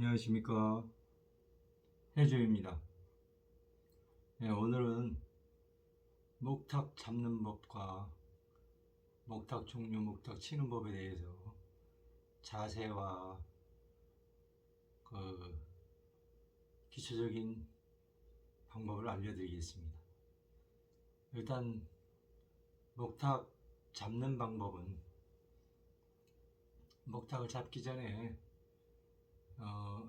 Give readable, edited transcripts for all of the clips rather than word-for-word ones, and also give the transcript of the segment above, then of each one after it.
안녕하십니까, 해주입니다. 네, 오늘은 목탁 잡는 법과 목탁 종류, 목탁 치는 법에 대해서 자세와 그 기초적인 방법을 알려드리겠습니다. 일단 목탁 잡는 방법은 목탁을 잡기 전에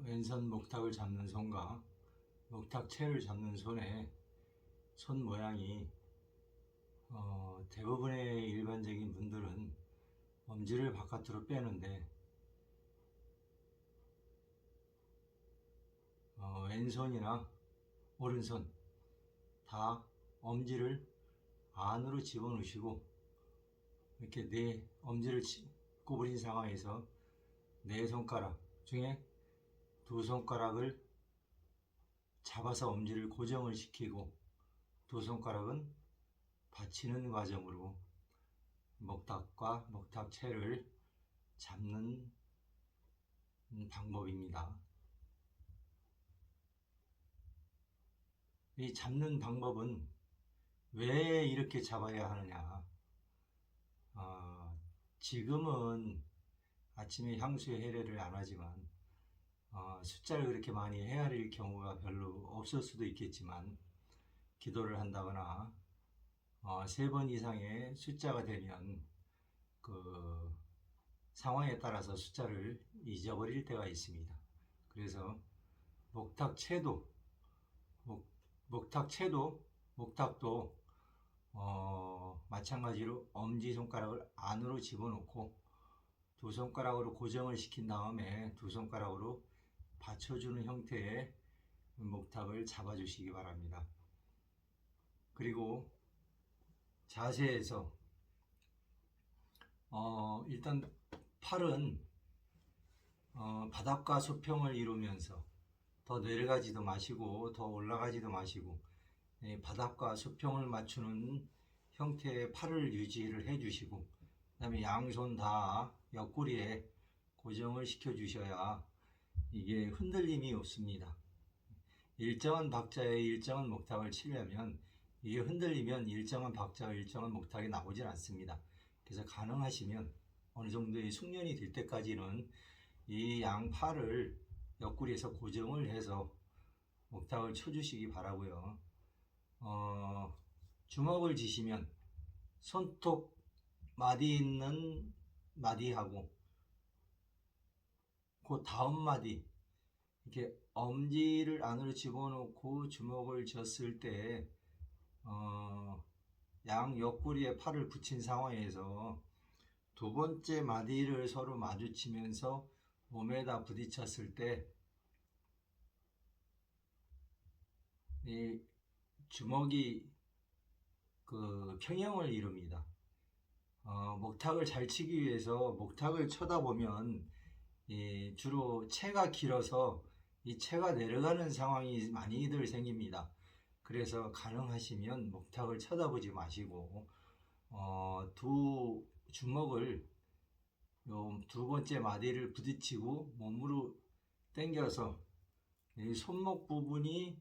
왼손 목탁을 잡는 손과 목탁채를 잡는 손의 손 모양이 대부분의 일반적인 분들은 엄지를 바깥으로 빼는데 왼손이나 오른손 다 엄지를 안으로 집어넣으시고 이렇게 엄지를 구부린 상황에서 네 손가락 중에 두 손가락을 잡아서 엄지를 고정을 시키고 두 손가락은 받치는 과정으로 목탁과 목탁채를 잡는 방법입니다. 이 잡는 방법은 왜 이렇게 잡아야 하느냐? 지금은 아침에 향수에 해례를 안 하지만 숫자를 그렇게 많이 헤아릴 경우가 별로 없을 수도 있겠지만 기도를 한다거나 3번 이상의 숫자가 되면 그 상황에 따라서 숫자를 잊어버릴 때가 있습니다. 그래서 목탁도 마찬가지로 엄지손가락을 안으로 집어넣고 두 손가락으로 고정을 시킨 다음에 두 손가락으로 받쳐주는 형태의 목탁을 잡아주시기 바랍니다. 그리고 자세에서 일단 팔은 바닥과 수평을 이루면서 더 내려가지도 마시고 더 올라가지도 마시고 바닥과 수평을 맞추는 형태의 팔을 유지를 해주시고 그 다음에 양손 다 옆구리에 고정을 시켜 주셔야 이게 흔들림이 없습니다. 일정한 박자에 일정한 목탁을 치려면 이게 흔들리면 일정한 박자와 일정한 목탁이 나오질 않습니다. 그래서 가능하시면 어느 정도의 숙련이 될 때까지는 이 양팔을 옆구리에서 고정을 해서 목탁을 쳐주시기 바라고요. 주먹을 쥐시면 손톱 마디 있는 마디하고 그 다음 마디 이렇게 엄지를 안으로 집어넣고 주먹을 쥐었을 때 양 옆구리에 팔을 붙인 상황에서 두 번째 마디를 서로 마주치면서 몸에다 부딪혔을 때 이 주먹이 그 평형을 이룹니다. 목탁을 잘 치기 위해서 목탁을 쳐다 보면 주로 채가 길어서 이 채가 내려가는 상황이 많이들 생깁니다. 그래서 가능하시면 목탁을 쳐다보지 마시고 두 주먹을 두 번째 마디를 부딪히고 몸으로 당겨서 이 손목 부분이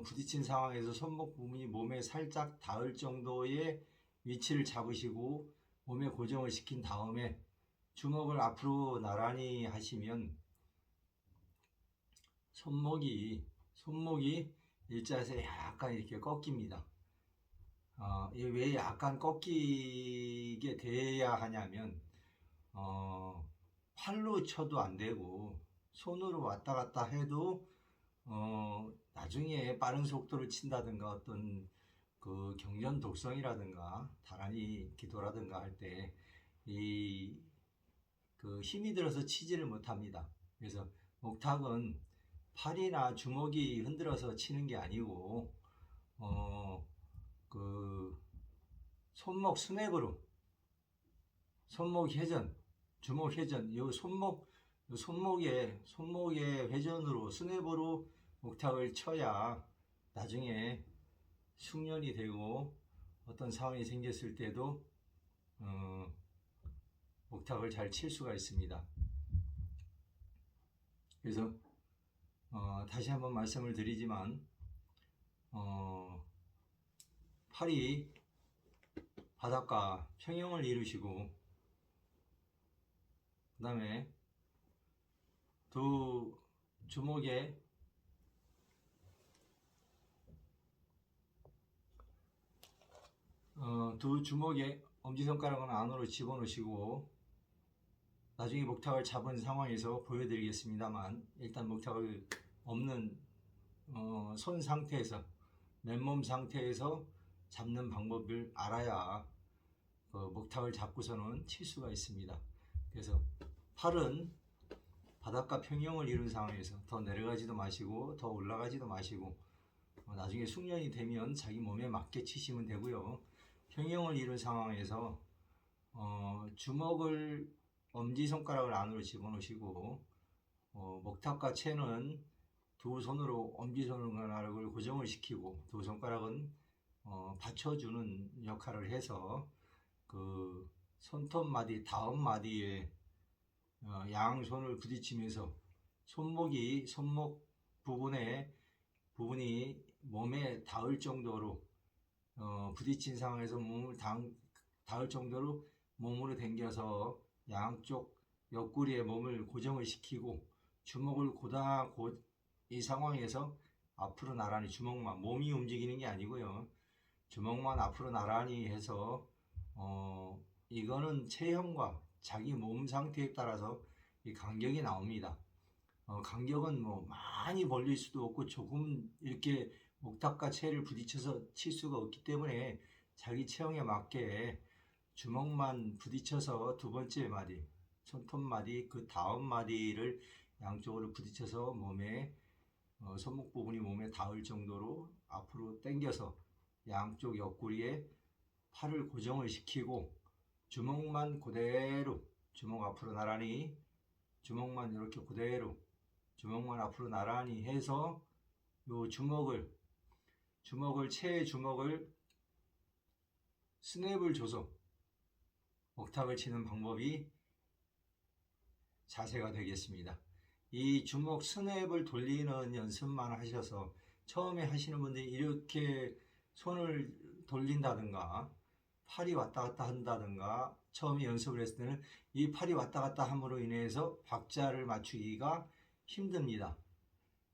부딪힌 상황에서 손목 부분이 몸에 살짝 닿을 정도의 위치를 잡으시고 몸에 고정을 시킨 다음에 주먹을 앞으로 나란히 하시면 손목이 일자에서 약간 이렇게 꺾입니다. 왜 약간 꺾이게 돼야 하냐면 팔로 쳐도 안 되고 손으로 왔다 갔다 해도 나중에 빠른 속도를 친다든가 어떤 그 경련 독성이라든가 다란히 기도라든가 할 때 그 힘이 들어서 치지를 못합니다. 그래서 목탁은 팔이나 주먹이 흔들어서 치는 게 아니고 그 손목 스냅으로 손목 회전, 주먹 회전, 요 손목의 회전으로 스냅으로 목탁을 쳐야 나중에 숙련이 되고 어떤 상황이 생겼을 때도 목탁을 잘 칠 수가 있습니다. 그래서 다시 한번 말씀을 드리지만 팔이 바닥과 평형을 이루시고 그 다음에 두 주먹에 엄지손가락은 안으로 집어넣으시고 나중에 목탁을 잡은 상황에서 보여드리겠습니다만 일단 목탁을 없는 손 상태에서 맨몸 상태에서 잡는 방법을 알아야 목탁을 잡고서는 칠 수가 있습니다. 그래서 팔은 바닥과 평형을 이룬 상황에서 더 내려가지도 마시고 더 올라가지도 마시고 나중에 숙련이 되면 자기 몸에 맞게 치시면 되고요. 평형을 이룬 상황에서 주먹을 엄지손가락을 안으로 집어넣으시고 목탁과 채는 두 손으로 엄지손가락을 고정을 시키고 두 손가락은 받쳐주는 역할을 해서 그 손톱 마디 다음 마디에 양손을 부딪히면서 손목 부분이 몸에 닿을 정도로 부딪힌 상황에서 몸을 닿을 정도로 몸으로 당겨서 양쪽 옆구리에 몸을 고정을 시키고 주먹을 이 상황에서 앞으로 나란히 주먹만 몸이 움직이는 게 아니고요. 주먹만 앞으로 나란히 해서 이거는 체형과 자기 몸 상태에 따라서 이 간격이 나옵니다. 간격은 뭐 많이 벌릴 수도 없고 조금 이렇게 목탁과 채를 부딪혀서 칠 수가 없기 때문에 자기 체형에 맞게 주먹만 부딪혀서 두 번째 마디, 손톱 마디, 그 다음 마디를 양쪽으로 부딪혀서 몸에 손목 부분이 몸에 닿을 정도로 앞으로 당겨서 양쪽 옆구리에 팔을 고정을 시키고 주먹만 그대로 주먹 앞으로 나란히 주먹만 이렇게 그대로 주먹만 앞으로 나란히 해서 요 채 주먹을 스냅을 줘서 옥탑을 치는 방법이 자세가 되겠습니다. 이 주먹 스냅을 돌리는 연습만 하셔서 처음에 하시는 분들이 이렇게 손을 돌린다든가 팔이 왔다 갔다 한다든가 처음에 연습을 했을 때는 이 팔이 왔다 갔다 함으로 인해서 박자를 맞추기가 힘듭니다.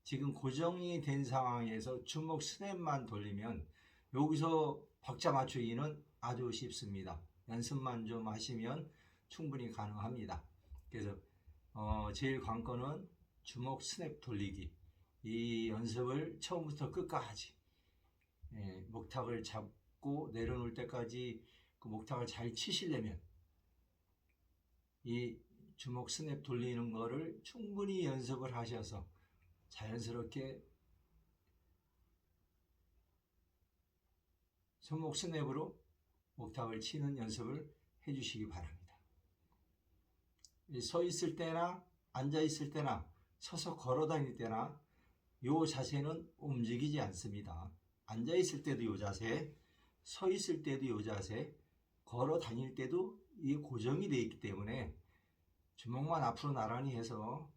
지금 고정이 된 상황에서 주먹 스냅만 돌리면 여기서 박자 맞추기는 아주 쉽습니다. 연습만 좀 하시면 충분히 가능합니다. 그래서 제일 관건은 주먹 스냅 돌리기, 이 연습을 처음부터 끝까지 목탁을 잡고 내려놓을 때까지 그 목탁을 잘 치시려면 이 주먹 스냅 돌리는 거를 충분히 연습을 하셔서 자연스럽게 손목 스냅으로 목탁을 치는 연습을 해주시기 바랍니다. 서 있을 때나 앉아 있을 때나 서서 걸어 다닐 때나 이 자세는 움직이지 않습니다. 앉아 있을 때도 이 자세, 서 있을 때도 이 자세, 걸어 다닐 때도 이 고정이 되어 있기 때문에 주먹만 앞으로 나란히 해서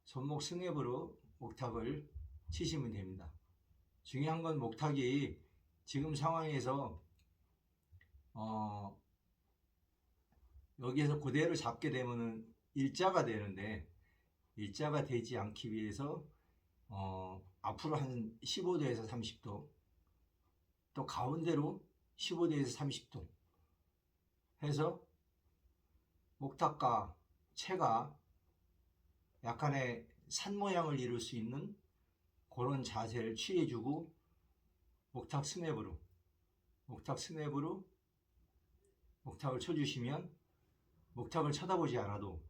손목 스냅으로 목탁을 치시면 됩니다. 중요한 건 목탁이 지금 상황에서 여기에서 그대로 잡게 되면은 일자가 되는데 일자가 되지 않기 위해서 앞으로 한 15도에서 30도 또 가운데로 15도에서 30도 해서 목탁과 채가 약간의 산 모양을 이룰 수 있는 그런 자세를 취해주고 목탁 스냅으로 목탁을 쳐주시면 목탁을 쳐다보지 않아도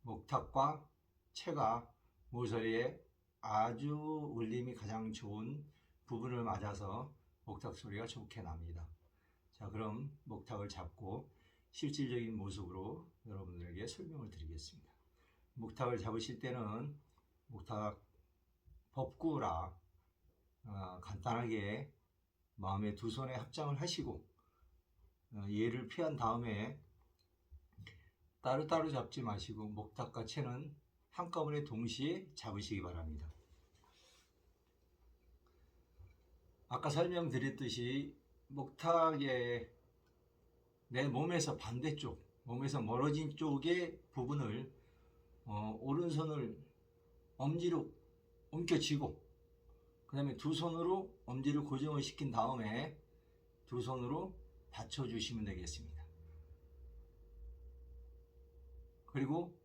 목탁과 채가 모서리에 아주 울림이 가장 좋은 부분을 맞아서 목탁 소리가 좋게 납니다. 자, 그럼 목탁을 잡고 실질적인 모습으로 여러분들에게 설명을 드리겠습니다. 목탁을 잡으실 때는 목탁 법구라 간단하게 마음에 두 손에 합장을 하시고 얘를 피한 다음에 따로따로 잡지 마시고 목탁과 채는 한꺼번에 동시에 잡으시기 바랍니다. 아까 설명드렸듯이 목탁의 내 몸에서 반대쪽, 몸에서 멀어진 쪽의 부분을 오른손을 엄지로 움켜쥐고 그 다음에 두 손으로 엄지를 고정을 시킨 다음에 두 손으로 받쳐주시면 되겠습니다. 그리고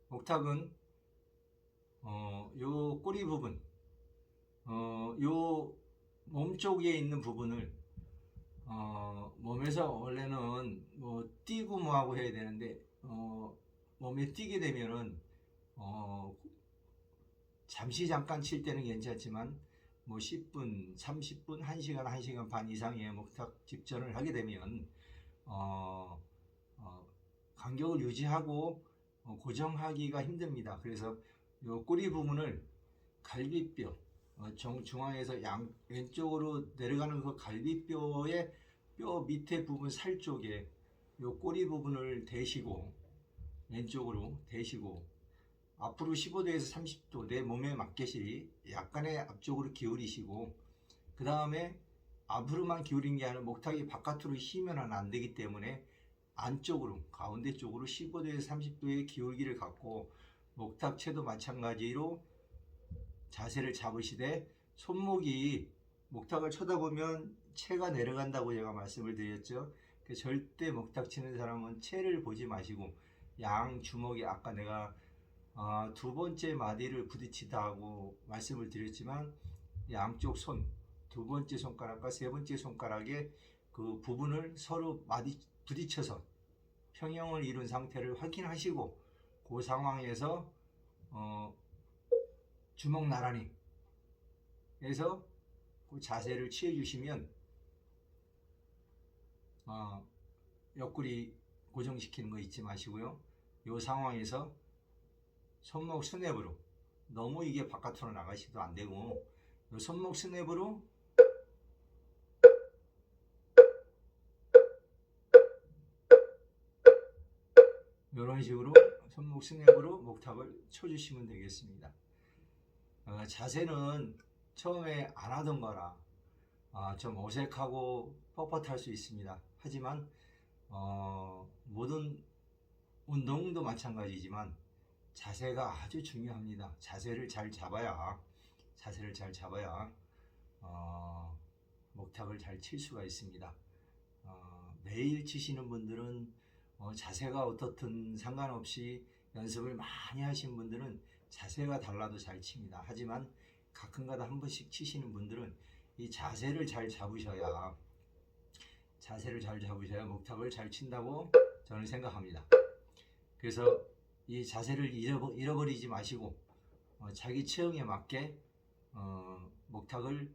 목탁은 요 꼬리 부분, 요 몸쪽에 있는 부분을 몸에서 원래는 뭐 뛰고 뭐하고 해야 되는데 몸에 뛰게 되면은 잠깐 칠 때는 괜찮지만 뭐 10분, 30분, 1시간, 1시간 반 이상의 목탁 집전을 하게 되면 간격을 유지하고 고정하기가 힘듭니다. 그래서 요 꼬리 부분을 갈비뼈 중앙에서 왼쪽으로 내려가는 그 갈비뼈의 뼈 밑에 부분 살 쪽에 요 꼬리 부분을 대시고 왼쪽으로 대시고 앞으로 15도에서 30도 내 몸에 맞게시 약간의 앞쪽으로 기울이시고 그 다음에 앞으로만 기울인 게 아니라 목탁이 바깥으로 휘면 안 되기 때문에 안쪽으로 가운데 쪽으로 15도에서 30도의 기울기를 갖고 목탁채도 마찬가지로 자세를 잡으시되 손목이 목탁을 쳐다보면 채가 내려간다고 제가 말씀을 드렸죠. 절대 목탁 치는 사람은 채를 보지 마시고 양 주먹이 아까 내가 두 번째 마디를 부딪히다 하고 말씀을 드렸지만 양쪽 손 두 번째 손가락과 세 번째 손가락의 그 부분을 서로 부딪혀서 평형을 이룬 상태를 확인하시고 그 상황에서 주먹 나란히 해서 그 자세를 취해 주시면 옆구리 고정시키는 거 잊지 마시고요. 이 상황에서 손목 스냅으로 너무 이게 바깥으로 나가시도 안 되고 이 손목 스냅으로 이런 식으로 손목 스냅으로 목탁을 쳐주시면 되겠습니다. 자세는 처음에 안 하던 거라 좀 어색하고 뻣뻣할 수 있습니다. 하지만 모든 운동도 마찬가지지만 자세가 아주 중요합니다. 자세를 잘 잡아야 목탁을 잘 칠 수가 있습니다. 매일 치시는 분들은 자세가 어떻든 상관없이 연습을 많이 하신 분들은 자세가 달라도 잘 칩니다. 하지만 가끔가다 한 번씩 치시는 분들은 이 자세를 잘 잡으셔야 목탁을 잘 친다고 저는 생각합니다. 그래서 이 자세를 잃어버리지 마시고 자기 체형에 맞게 목탁을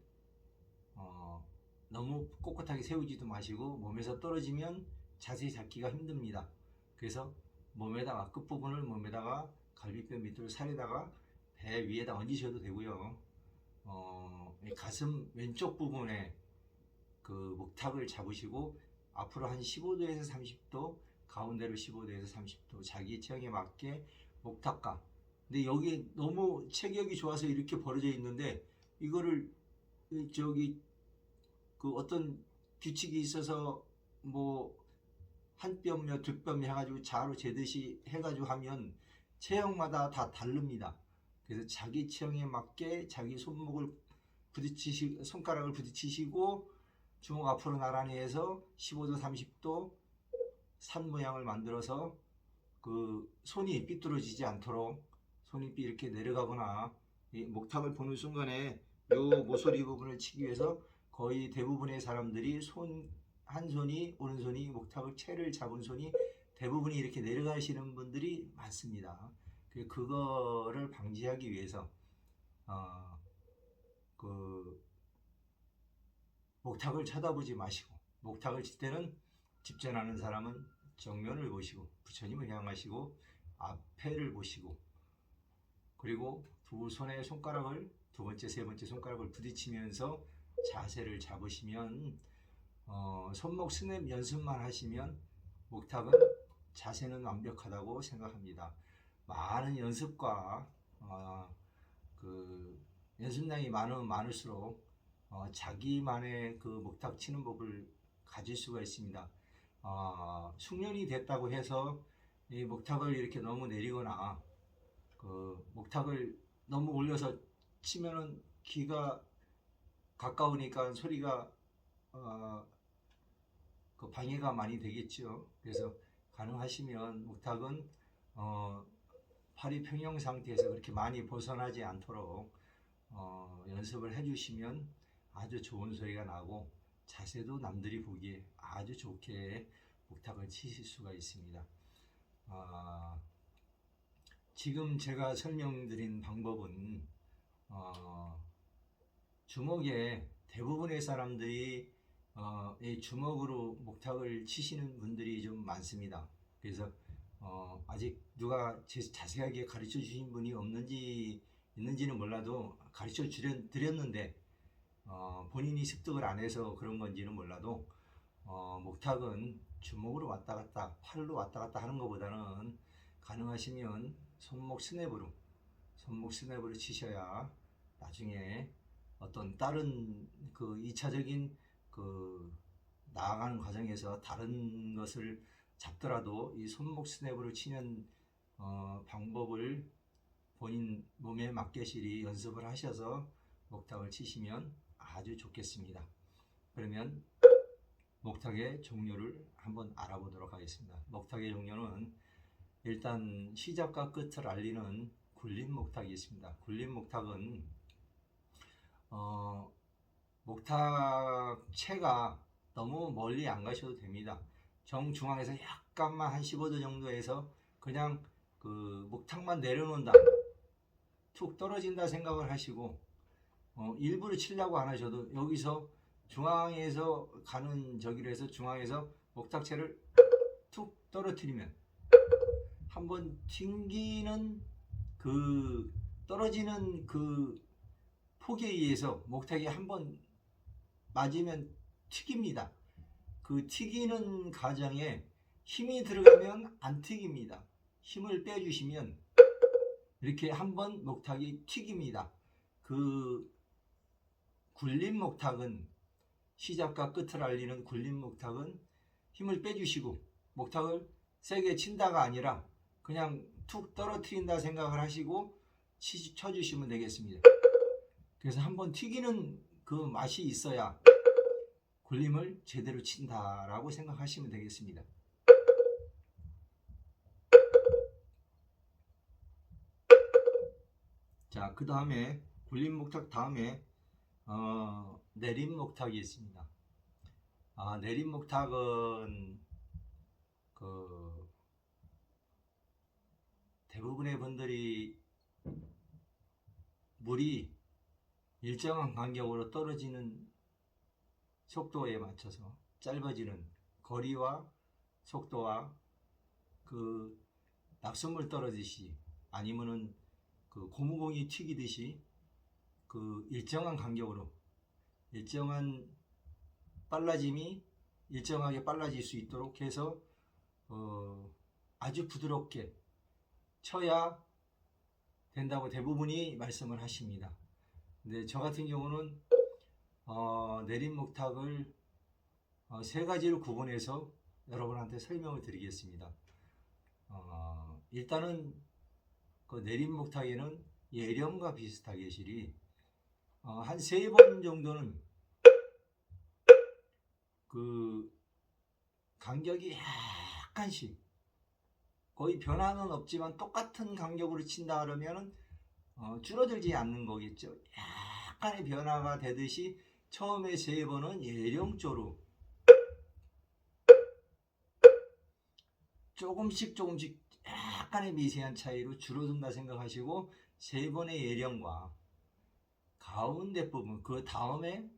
너무 꼿꼿하게 세우지도 마시고 몸에서 떨어지면 자세히 잡기가 힘듭니다. 그래서 몸에다가 끝부분을 몸에다가 갈비뼈 밑으로 살에다가 배 위에다 얹으셔도 되고요. 가슴 왼쪽 부분에 그 목탁을 잡으시고 앞으로 한 15도에서 30도 가운데로 15도에서 30도 자기 체형에 맞게 목탁과 근데 여기 너무 체격이 좋아서 이렇게 벌어져 있는데 이거를 그 어떤 규칙이 있어서 뭐 한 뼘며 두 뼘 해가지고 자로 재듯이 해가지고 하면 체형마다 다 다릅니다. 그래서 자기 체형에 맞게 자기 손목을 손가락을 부딪히시고 주먹 앞으로 나란히 해서 15도 30도 산 모양을 만들어서 그 손이 삐뚤어지지 않도록 손이 이렇게 내려가거나 이 목탁을 보는 순간에 요 모서리 부분을 치기 위해서 거의 대부분의 사람들이 한 손이 오른손이 목탁을 채를 잡은 손이 대부분이 이렇게 내려가시는 분들이 많습니다. 그거를 방지하기 위해서 그 목탁을 쳐다보지 마시고 목탁을 칠 때는 집전하는 사람은 정면을 보시고 부처님을 향하시고 앞에를 보시고 그리고 두 손의 손가락을 두 번째 세 번째 손가락을 부딪히면서 자세를 잡으시면 손목 스냅 연습만 하시면 목탁은 자세는 완벽하다고 생각합니다. 많은 연습과 그 연습량이 많으면 많을수록 자기만의 그 목탁 치는 법을 가질 수가 있습니다. 숙련이 됐다고 해서 이 목탁을 이렇게 너무 내리거나 그 목탁을 너무 올려서 치면은 귀가 가까우니까 소리가 그 방해가 많이 되겠죠. 그래서 가능하시면 목탁은 팔이 평형 상태에서 그렇게 많이 벗어나지 않도록 연습을 해주시면 아주 좋은 소리가 나고 자세도 남들이 보기에 아주 좋게 목탁을 치실 수가 있습니다. 지금 제가 설명드린 방법은 주먹에 대부분의 사람들이 이 주먹으로 목탁을 치시는 분들이 좀 많습니다. 그래서 아직 누가 자세하게 가르쳐 주신 분이 있는지는 몰라도 가르쳐 드렸는데 본인이 습득을 안 해서 그런 건지는 몰라도 목탁은 주먹으로 왔다 갔다 팔로 왔다 갔다 하는 것보다는 가능하시면 손목 스냅으로 치셔야 나중에 어떤 다른 그 2차적인 그 나아가는 과정에서 다른 것을 잡더라도 이 손목 스냅으로 치는 방법을 본인 몸에 맞게시리 연습을 하셔서 목탁을 치시면 아주 좋겠습니다. 그러면 목탁의 종류를 한번 알아보도록 하겠습니다. 목탁의 종류는 일단 시작과 끝을 알리는 굴림 목탁이 있습니다. 굴림 목탁은 목탁체가 너무 멀리 안 가셔도 됩니다. 정중앙에서 약간만 한 15도 정도에서 그냥 그 목탁만 내려놓는다, 툭 떨어진다 생각을 하시고 일부러 치려고 안 하셔도 여기서 중앙에서 가는 저기로 해서 중앙에서 목탁체를 툭 떨어뜨리면 한번 튕기는 그 떨어지는 그 폭에 의해서 목탁이 한번 맞으면 튀깁니다. 그 튀기는 과정에 힘이 들어가면 안 튀깁니다. 힘을 빼주시면 이렇게 한번 목탁이 튀깁니다. 그 굴림 목탁은 시작과 끝을 알리는 굴림 목탁은 힘을 빼주시고 목탁을 세게 친다가 아니라 그냥 툭 떨어뜨린다 생각을 하시고 쳐주시면 되겠습니다. 그래서 한번 튀기는 그 맛이 있어야 굴림을 제대로 친다라고 생각하시면 되겠습니다. 자, 그 다음에 굴림 목탁 다음에 내림 목탁이 있습니다. 내림 목탁은 그 대부분의 분들이 물이 일정한 간격으로 떨어지는 속도에 맞춰서 짧아지는 거리와 속도와 그 낙숫물 떨어지듯이 아니면은 그 고무공이 튀기듯이 그 일정한 간격으로 일정한 빨라짐이 일정하게 빨라질 수 있도록 해서 아주 부드럽게 쳐야 된다고 대부분이 말씀을 하십니다. 근데 저 같은 경우는 내림 목탁을 세 가지로 구분해서 여러분한테 설명을 드리겠습니다. 일단은 그 내림 목탁에는 예령과 비슷하게 실이 한 3번 정도는 그 간격이 약간씩 거의 변화는 없지만 똑같은 간격으로 친다 그러면 줄어들지 않는 거겠죠. 약간의 변화가 되듯이 처음에 3번은 예령조로 조금씩 약간의 미세한 차이로 줄어든다 생각하시고 3번의 예령과 가운데 부분 그 다음에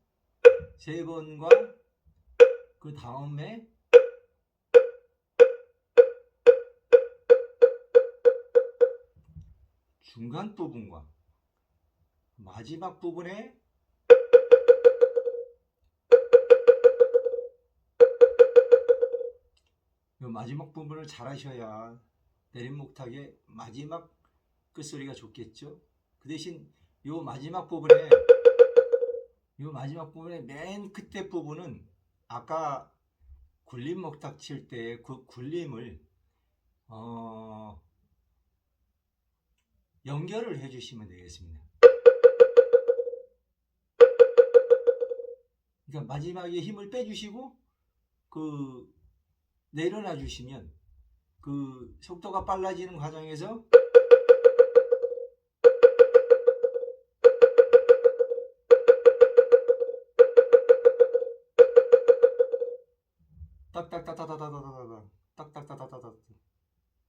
3번과 그 다음에 중간 부분과 마지막 부분에 이 마지막 부분을 잘 하셔야 내림목탁의 마지막 끝소리가 좋겠죠. 그 대신 요 마지막 부분에 맨 끝에 부분은 아까 굴림목탁 칠 때 그 굴림을 연결을 해주시면 되겠습니다. 그러니까 마지막에 힘을 빼주시고 그 내려놔 주시면 그 속도가 빨라지는 과정에서 딱딱딱딱딱딱딱딱 딱딱딱딱딱딱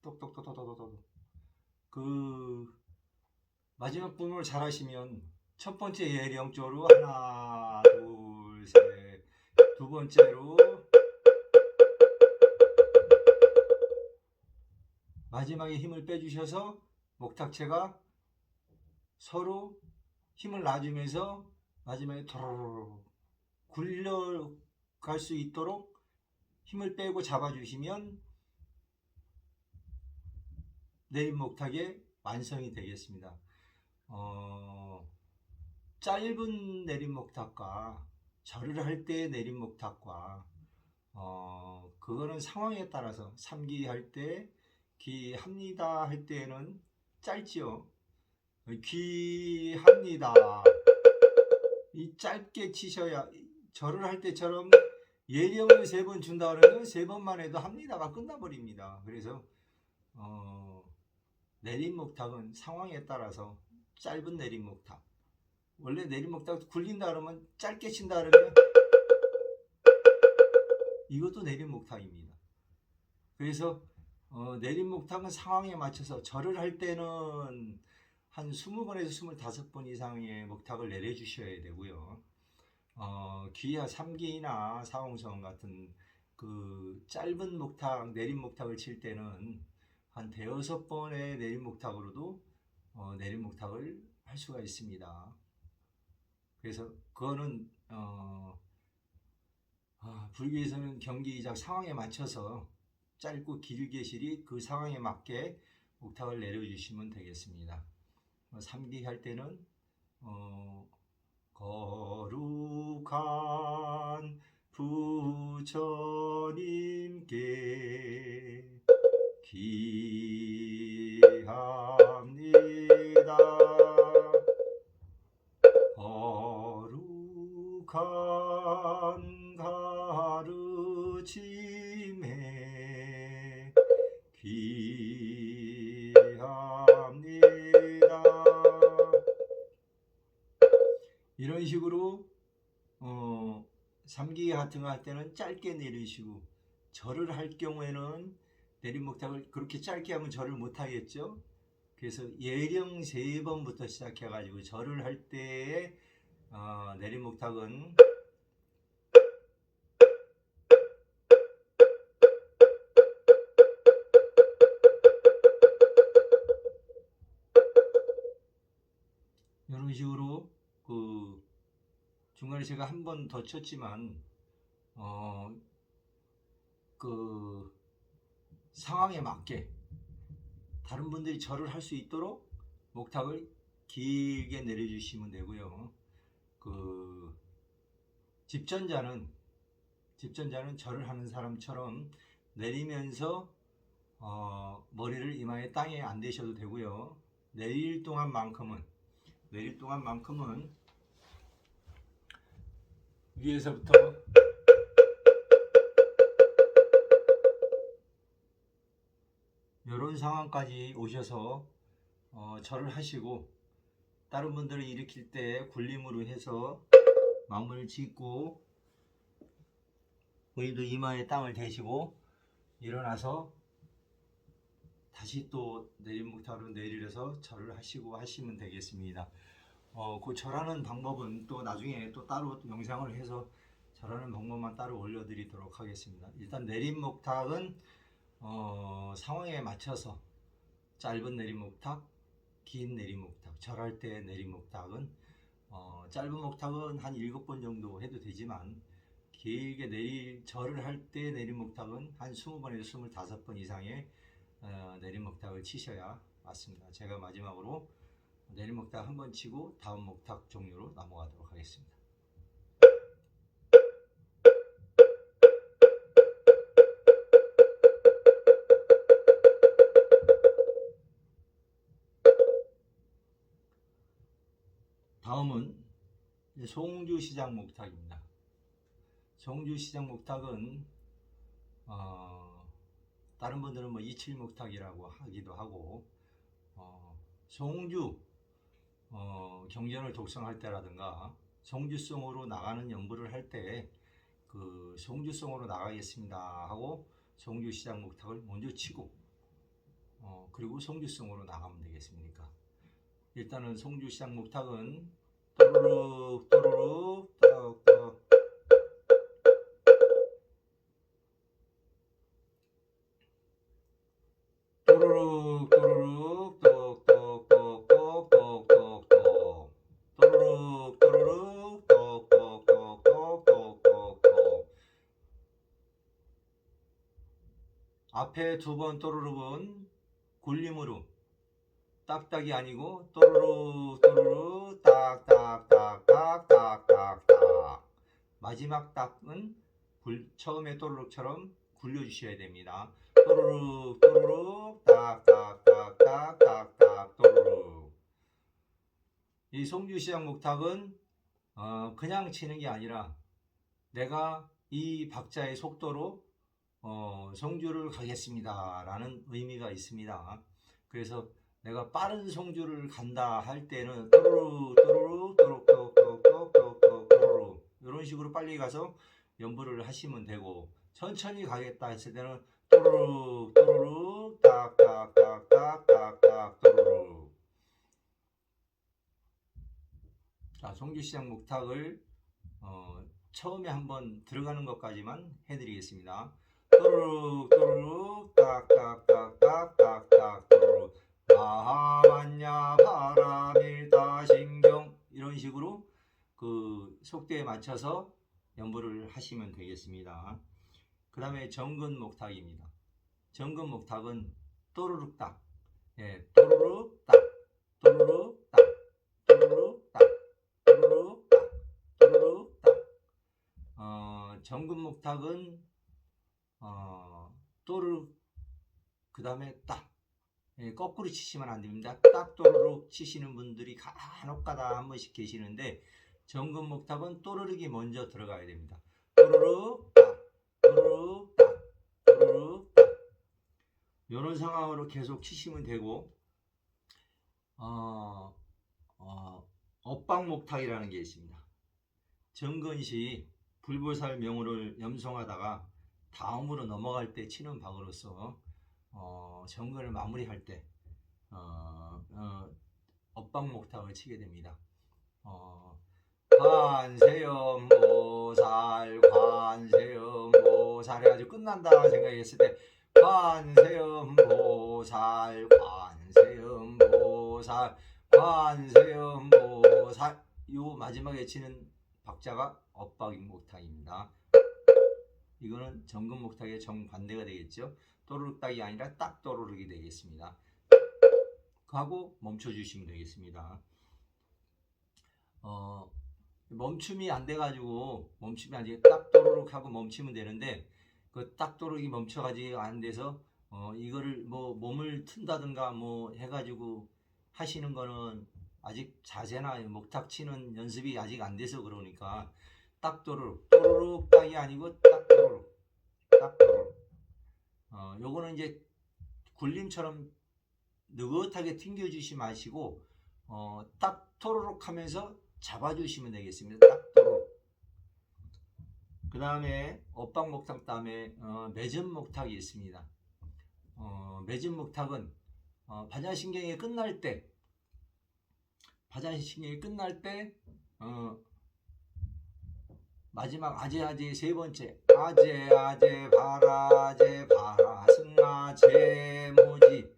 똑똑똑똑똑똑 그 마지막 부분을 잘 하시면 첫 번째 예령조로 하나 둘 셋, 두 번째로 마지막에 힘을 빼주셔서 목탁체가 서로 힘을 놔주면서 마지막에 도로로 굴려갈 수 있도록 힘을 빼고 잡아주시면 내림목탁의 완성이 되겠습니다. 짧은 내림목탁과 절을 할 때의 내림목탁과 그거는 상황에 따라서 삼기할 때 귀합니다 할 때는 짧지요. 귀합니다 이 짧게 치셔야 절을 할 때처럼 예령을 3번 준다 그러면 3번만 해도 합니다가 끝나버립니다. 그래서 내림목탁은 상황에 따라서 짧은 내림목탁, 원래 내림목탁 굴린다 그러면 짧게 친다 그러면 이것도 내림목탁입니다. 그래서 내림목탁은 상황에 맞춰서 절을 할 때는 한 20번에서 25번 이상의 목탁을 내려주셔야 되고요. 귀하 3기나 사홍성 같은 그 짧은 목탁, 내림목탁을 칠 때는 한 5번의 내림목탁으로도 내림목탁을 할 수가 있습니다. 그래서 그거는 불교에서는 경기이작 상황에 맞춰서 짧고 길게 실이 그 상황에 맞게 목탁을 내려주시면 되겠습니다. 3기 할 때는 거룩한 부처님께 기합니다. 거룩한 가르침에 기합니다. 이런 식으로 3기 같은 거 할 때는 짧게 내리시고, 절을 할 경우에는 내림목탁을 그렇게 짧게 하면 절을 못 하겠죠. 그래서 예령 3번부터 시작해 가지고 절을 할 때의 내림목탁은 이런 식으로 그 중간에 제가 한 번 더 쳤지만 그 상황에 맞게 다른 분들이 절을 할 수 있도록 목탁을 길게 내려주시면 되고요. 그 집전자는 절을 하는 사람처럼 내리면서 머리를 이마에 땅에 안 대셔도 되고요. 내릴 동안만큼은 위에서부터 이런 상황까지 오셔서 절을 하시고, 다른 분들을 일으킬 때 굴림으로 해서 마음을 짓고 본인도 이마에 땅을 대시고 일어나서 다시 또 내림목탁으로 내리려서 절을 하시고 하시면 되겠습니다. 그 절하는 방법은 또 나중에 또 따로 영상을 해서 절하는 방법만 따로 올려드리도록 하겠습니다. 일단 내림목탁은 상황에 맞춰서 짧은 내림목탁, 긴 내림목탁, 절할 때 내림목탁은 짧은 목탁은 한 7번 정도 해도 되지만 길게 절을 할 때 내림목탁은 한 20번에서 25번 이상의 내림목탁을 치셔야 맞습니다. 제가 마지막으로 내림목탁 한번 치고 다음 목탁 종류로 넘어가도록 하겠습니다. 다음은 송주시장 목탁입니다. 송주시장 목탁은 다른 분들은 뭐 이칠 목탁이라고 하기도 하고 송주 경전을 독성할 때라든가 송주성으로 나가는 연부를 할 때 그 송주성으로 나가겠습니다 하고 송주시장 목탁을 먼저 치고 그리고 송주성으로 나가면 되겠습니까? 일단은 송주시장 목탁은 또르륵 또르륵 또르륵 또르륵 또르륵 똑똑똑똑똑똑똑 또르륵 또르륵 똑똑똑똑똑똑 앞에 두 번 또르륵은 굴림으로 딱딱이 아니고 또르륵 또르륵 딱딱딱딱딱딱딱 마지막 딱은 처음에 또르륵처럼 굴려주셔야 됩니다. 또르륵 또르륵 딱딱딱딱딱딱 또르륵. 이 송주시장 목탁은 그냥 치는 게 아니라 내가 이 박자의 속도로 송주를 가겠습니다 라는 의미가 있습니다. 그래서 내가 빠른 송주를 간다 할 때는 또르르 또르르 또르륵 또르르 이런 식으로 빨리 가서 연부를 하시면 되고, 천천히 가겠다 했을 때는 또르르 또르르 딱딱딱딱딱딱 또르르. 자, 송주시장 목탁을 처음에 한번 들어가는 것까지만 해드리겠습니다. 또르륵 또르륵 딱딱딱딱딱딱 또르륵 나하만야 바라밀다신경 이런 식으로 그 속도에 맞춰서 연부를 하시면 되겠습니다. 그 다음에 정근 목탁입니다. 정근 목탁은 또르륵 딱, 또르륵 딱, 또르륵 딱, 또르륵 딱, 또르륵 딱, 또르륵 딱. 정근 목탁은 또르륵 그 다음에 딱, 거꾸로 치시면 안 됩니다. 딱 또르륵 치시는 분들이 간혹가다 한 번씩 계시는데 정근 목탁은 또르륵이 먼저 들어가야 됩니다. 또르륵 딱, 또르륵 딱, 또르륵 딱. 이런 상황으로 계속 치시면 되고, 엇박 목탁이라는 게 있습니다. 정근시 불보살 명호를 염송하다가 다음으로 넘어갈 때 치는 박으로서 정근을 마무리할 때 엇박 목탁을 치게 됩니다. 관세음보살 관세음보살 해가지고 끝난다 생각했을 때 관세음보살 관세음보살 관세음보살 요 마지막에 치는 박자가 엇박 목탁입니다. 이거는 정근 목탁의 정반대가 되겠죠. 또르륵 딱이 아니라 딱 또르륵이 되겠습니다. 하고 멈춰주시면 되겠습니다. 멈춤이 안 돼가지고 딱 또르륵 하고 멈추면 되는데 그 딱 또르륵이 멈춰가지고 안 돼서 이거를 뭐 몸을 튼다든가 뭐 해가지고 하시는 거는 아직 자세나 목탁 치는 연습이 아직 안 돼서 그러니까 딱 또르륵 또르륵 딱이 아니고 딱 또르륵 딱 또르륵. 요거는 이제 굴림처럼 느긋하게 튕겨주시 마시고 딱 또르륵 하면서 잡아주시면 되겠습니다. 딱 또르륵. 그 다음에 엇박 목탁 다음에 매점 목탁이 있습니다. 매점 목탁은 반야신경이 끝날 때 마지막 아제 세 번째 아제 바라 승아 제모지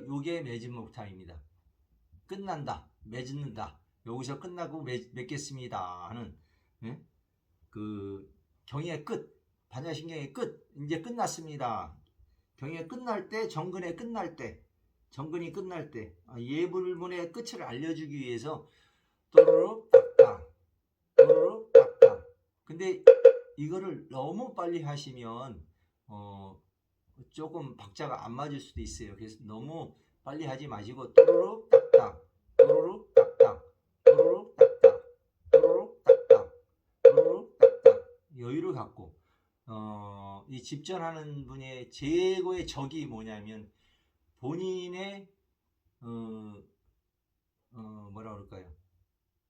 요게 매점 목탁입니다. 끝난다, 맺는다, 여기서 끝나고 맺겠습니다 하는 그 경의 끝, 반야신경의 끝, 이제 끝났습니다. 병의 끝날 때, 정근의 끝날 때, 정근이 끝날 때 예불문의 끝을 알려주기 위해서 또르륵 딱딱 또르륵 딱딱. 근데 이거를 너무 빨리 하시면 조금 박자가 안 맞을 수도 있어요. 그래서 너무 빨리 하지 마시고 또르륵 딱딱 또르륵 딱딱 또르륵 딱딱 또르륵 딱딱 또르륵 딱딱 여유를 갖고 이 집전하는 분의 최고의 적이 뭐냐면 본인의 뭐라 그럴까요?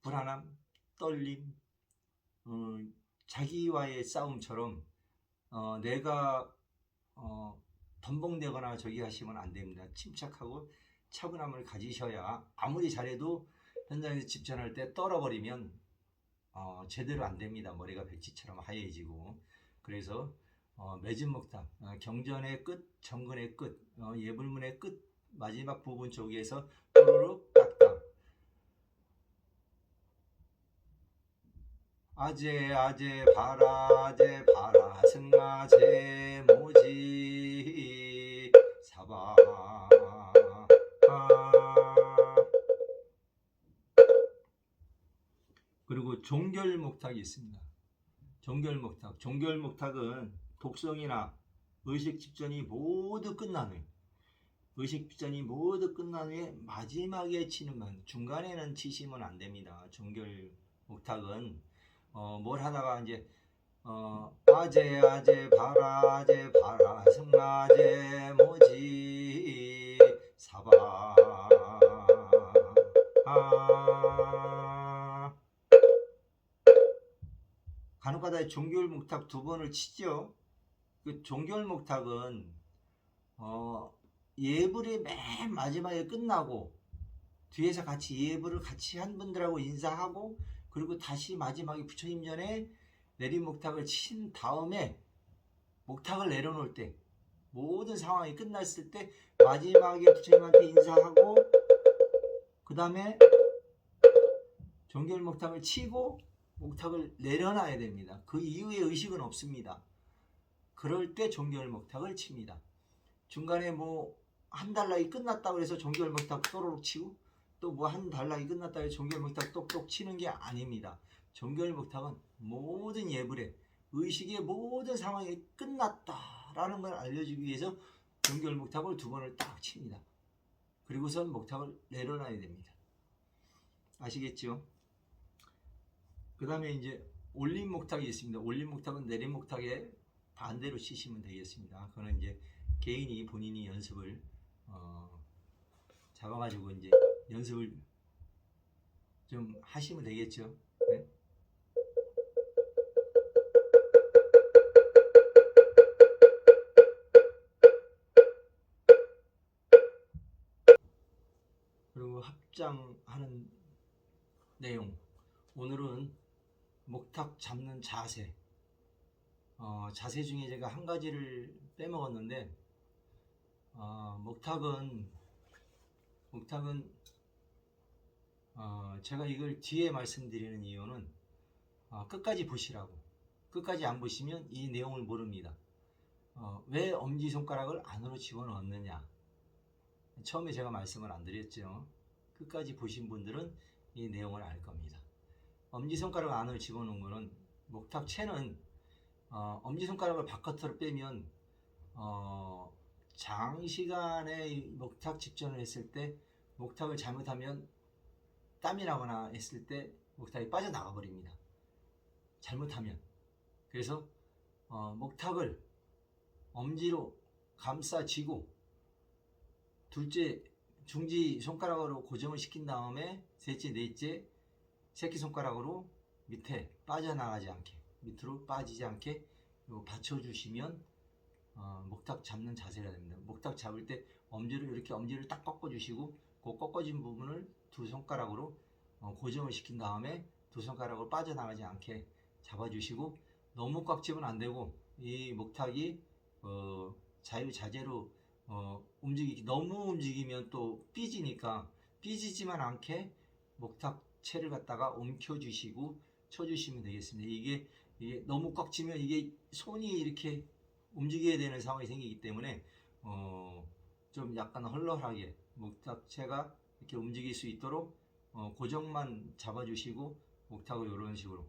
불안함, 떨림, 자기와의 싸움처럼 내가 덤벙대거나 저기 하시면 안 됩니다. 침착하고 차분함을 가지셔야 아무리 잘해도 현장에서 집전할 때 떨어버리면 제대로 안 됩니다. 머리가 백지처럼 하얘지고. 그래서 매진목탁, 경전의 끝, 정근의 끝, 예불문의 끝 마지막 부분 쪽에서 또르륵 딱딱 아제 아제 바라 승아제 모지 사바 그리고 종결목탁이 있습니다. 종결목탁은 독성이나 의식 집전이 모두 끝난 후에 마지막에 치는 만 중간에는 치시면 안 됩니다. 종결목탁은 뭘 하다가 이제 아제 바라 승아제 모지 사바 간혹가다 종결목탁 두 번을 치죠. 그 종결목탁은 예불이 맨 마지막에 끝나고 뒤에서 같이 예불을 같이 한 분들하고 인사하고 그리고 다시 마지막에 부처님 전에 내린 목탁을 친 다음에 목탁을 내려놓을 때 모든 상황이 끝났을 때 마지막에 부처님한테 인사하고 그 다음에 종결목탁을 치고 목탁을 내려놔야 됩니다. 그 이후에 의식은 없습니다. 그럴 때 종결목탁을 칩니다. 중간에 뭐 한 달락이 끝났다고 해서 종결목탁 또로록 치고 또 뭐 한 달락이 끝났다고 해서 종결목탁 똑똑 치는 게 아닙니다. 종결목탁은 모든 예불에 의식의 모든 상황이 끝났다라는 걸 알려주기 위해서 종결목탁을 두 번을 딱 칩니다. 그리고선 목탁을 내려놔야 됩니다. 아시겠죠? 그 다음에 이제 올림 목탁이 있습니다. 올림 목탁은 내림 목탁에 반대로 치시면 되겠습니다. 그거는 이제 개인이 본인이 연습을 잡아가지고 이제 연습을 좀 하시면 되겠죠. 네? 그리고 합장하는 내용. 오늘은 목탁 잡는 자세. 자세 중에 제가 한 가지를 빼먹었는데 목탁은 제가 이걸 뒤에 말씀드리는 이유는 끝까지 보시라고. 끝까지 안 보시면 이 내용을 모릅니다. 왜 엄지손가락을 안으로 집어넣느냐. 처음에 제가 말씀을 안 드렸죠. 끝까지 보신 분들은 이 내용을 알 겁니다. 엄지손가락을 안으로 집어넣은 거는 목탁체는 엄지손가락을 바깥으로 빼면 장시간에 목탁 집전을 했을 때 목탁을 잘못하면 땀이 나거나 했을 때 목탁이 빠져나가 버립니다. 잘못하면. 그래서 목탁을 엄지로 감싸쥐고 둘째 중지 손가락으로 고정을 시킨 다음에 셋째 넷째 새끼손가락으로 밑에 빠져나가지 않게 밑으로 빠지지 않게 받쳐주시면 목탁 잡는 자세가 됩니다. 목탁 잡을 때 엄지를 딱 꺾어주시고 그 꺾어진 부분을 두 손가락으로 고정을 시킨 다음에 두 손가락으로 빠져나가지 않게 잡아주시고 너무 꽉 집으면 안 되고 이 목탁이 자유자재로 너무 움직이면 또 삐지니까 삐지지만 않게 목탁체를 갖다가 움켜주시고 쳐주시면 되겠습니다. 이게 너무 꽉 쥐면 이게 손이 이렇게 움직여야 되는 상황이 생기기 때문에 좀 약간 헐렁하게 목탁채가 이렇게 움직일 수 있도록 고정만 잡아주시고 목탁을 이런 식으로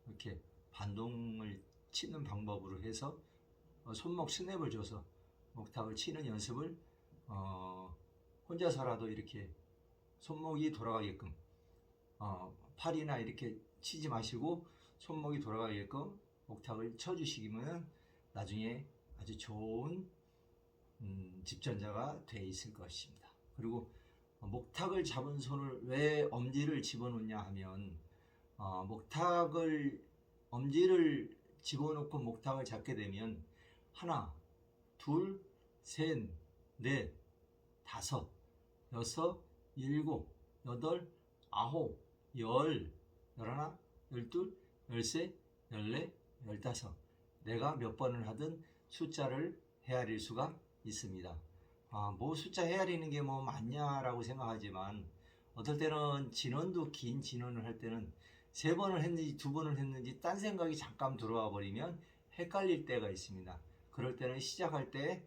이렇게 반동을 치는 방법으로 해서 손목 스냅을 줘서 목탁을 치는 연습을 혼자서라도 이렇게 손목이 돌아가게끔 팔이나 이렇게 치지 마시고 손목이 돌아가게끔 목탁을 쳐주시면 나중에 아주 좋은 집전자가 돼 있을 것입니다. 그리고 목탁을 잡은 손을 왜 엄지를 집어넣냐 하면 엄지를 집어넣고 목탁을 잡게 되면 하나, 둘, 셋, 넷, 다섯, 여섯, 일곱, 여덟, 아홉, 열, 열하나, 열둘, 열세, 열네, 열다섯. 내가 몇 번을 하든 숫자를 헤아릴 수가 있습니다. 뭐 숫자 헤아리는 게 뭐 맞냐라고 생각하지만 어떨 때는 진원도 긴 진원을 할 때는 3번을 했는지 2번을 했는지 딴 생각이 잠깐 들어와 버리면 헷갈릴 때가 있습니다. 그럴 때는 시작할 때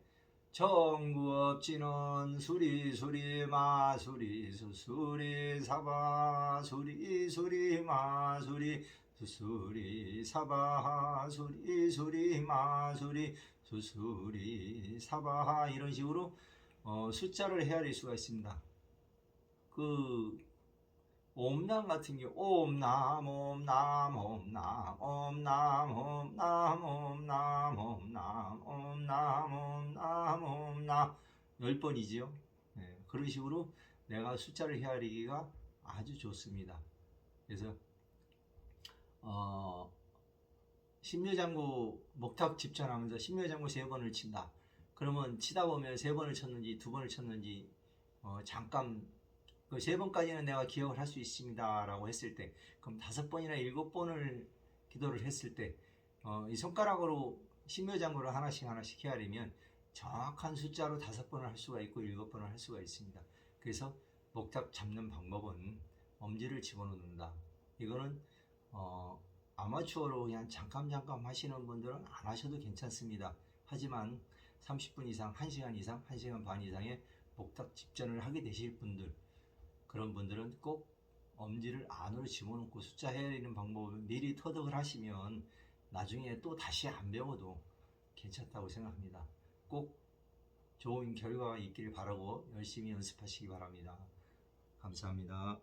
정구업진원 수리수리 마수리 수수리 사바 수리수리 마수리 수수리 사바 수리수리 마수리 수수리 사바 이런 식으로 숫자를 헤아릴 수가 있습니다. 그 옴남 같은 경우 옴남 옴남 옴남 옴남 옴남 옴남 옴남 옴남 옴남 옴남 10번이지요. 네, 그런 식으로 내가 숫자를 헤아리기가 아주 좋습니다. 그래서 신묘장구 목탁 집전하면서 신묘장구 3번을 친다. 그러면 치다 보면 3번을 쳤는지 2번을 쳤는지 잠깐 그 3번까지는 내가 기억을 할 수 있습니다 라고 했을 때 그럼 5번이나 7번을 기도를 했을 때 이 손가락으로 신묘장구를 하나씩 헤아리면 정확한 숫자로 5번을 할 수가 있고 7번을 할 수가 있습니다. 그래서 목탁 잡는 방법은 엄지를 집어넣는다. 이거는 아마추어로 그냥 잠깐 하시는 분들은 안 하셔도 괜찮습니다. 하지만 30분 이상, 1시간 이상, 1시간 반 이상의 목탁 집전을 하게 되실 분들, 그런 분들은 꼭 엄지를 안으로 집어넣고 숫자 헤아리는 방법을 미리 터득을 하시면 나중에 또 다시 안 배워도 괜찮다고 생각합니다. 꼭 좋은 결과가 있기를 바라고 열심히 연습하시기 바랍니다. 감사합니다.